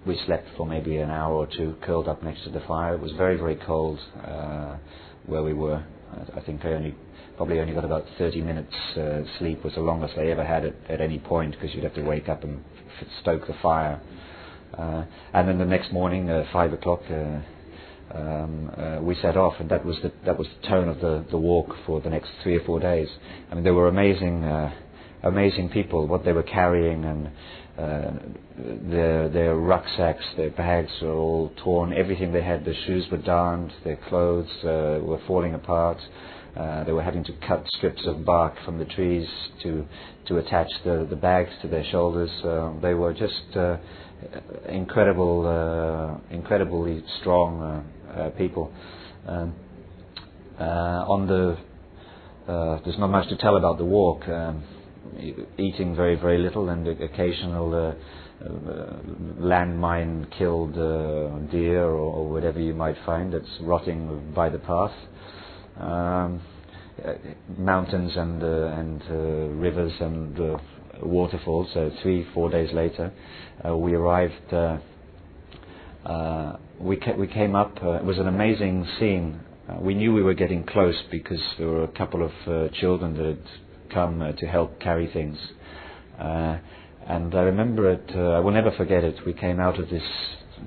we slept for maybe an hour or two, curled up next to the fire. It was very, very cold where we were. I think I probably only got about 30 minutes sleep. Was the longest I ever had at any point, because you'd have to wake up and stoke the fire. And then the next morning, 5 o'clock, we set off, and that was the tone of the walk for the next 3 or 4 days. I mean, they were amazing people. What they were carrying, and their rucksacks, their bags were all torn. Everything they had, their shoes were darned, their clothes were falling apart. They were having to cut strips of bark from the trees to attach the bags to their shoulders. They were just incredibly strong people. There's not much to tell about the walk. Eating very, very little, and occasional landmine killed deer or whatever you might find that's rotting by the path. Mountains and rivers and waterfalls. 3-4 days later, we arrived. We came up. It was an amazing scene. We knew we were getting close because there were a couple of children that had come to help carry things. And I remember it. I will never forget it. We came out of this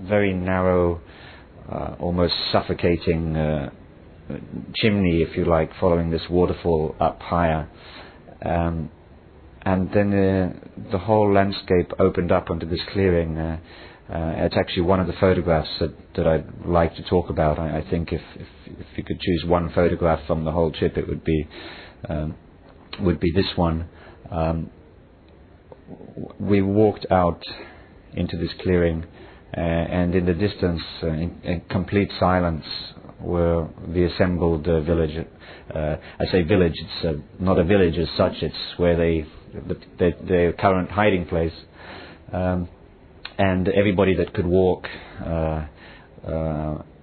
very narrow, almost suffocating chimney, if you like, following this waterfall up higher. And then the whole landscape opened up onto this clearing. It's actually one of the photographs that I'd like to talk about. I think if you could choose one photograph from the whole trip, it would be this one. We walked out into this clearing, and in the distance, in complete silence, were the assembled village. I say village, it's not a village as such, it's where their current hiding place. And everybody that could walk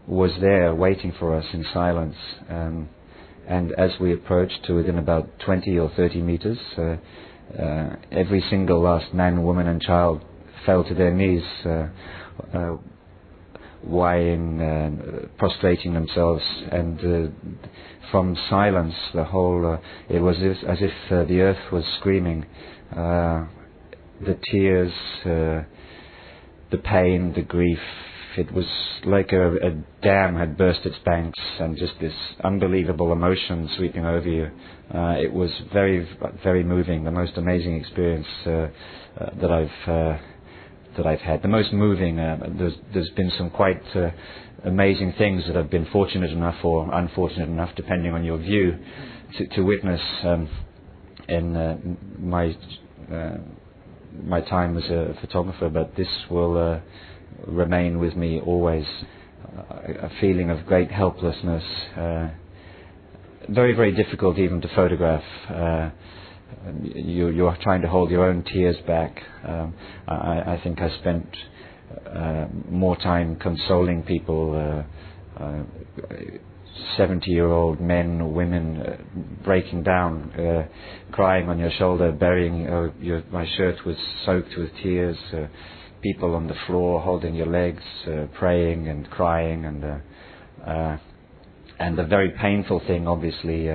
was there waiting for us in silence. And as we approached to within about 20 or 30 meters, every single last man, woman and child fell to their knees, prostrating themselves, and from silence the whole, it was as if the earth was screaming. The tears, the pain, the grief, it was like a dam had burst its banks, and just this unbelievable emotion sweeping over you. It was very, very moving, the most amazing experience that I've had. The most moving. There's been some quite amazing things that I've been fortunate enough or unfortunate enough, depending on your view, to witness in my time as a photographer. But this will remain with me always. A feeling of great helplessness. Very, very difficult even to photograph. You are trying to hold your own tears back. I think I spent more time consoling people, 70-year-old men, women, breaking down, crying on your shoulder, burying my shirt was soaked with tears, people on the floor holding your legs, praying and crying, and the very painful thing, obviously,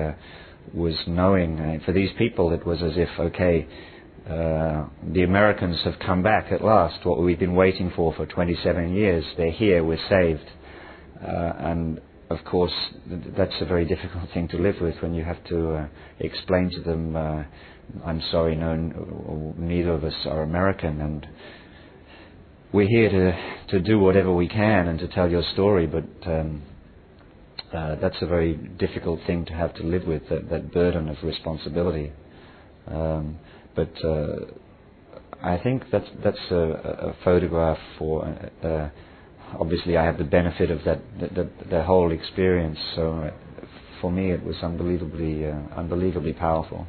was knowing, for these people it was as if, okay, the Americans have come back at last, what we've been waiting for 27 years, they're here, we're saved. And of course that's a very difficult thing to live with, when you have to explain to them, I'm sorry, no, neither of us are American, and we're here to do whatever we can and to tell your story, but that's a very difficult thing to have to live with, that burden of responsibility. But I think that's a photograph for. Obviously, I have the benefit of the whole experience. So for me, it was unbelievably powerful.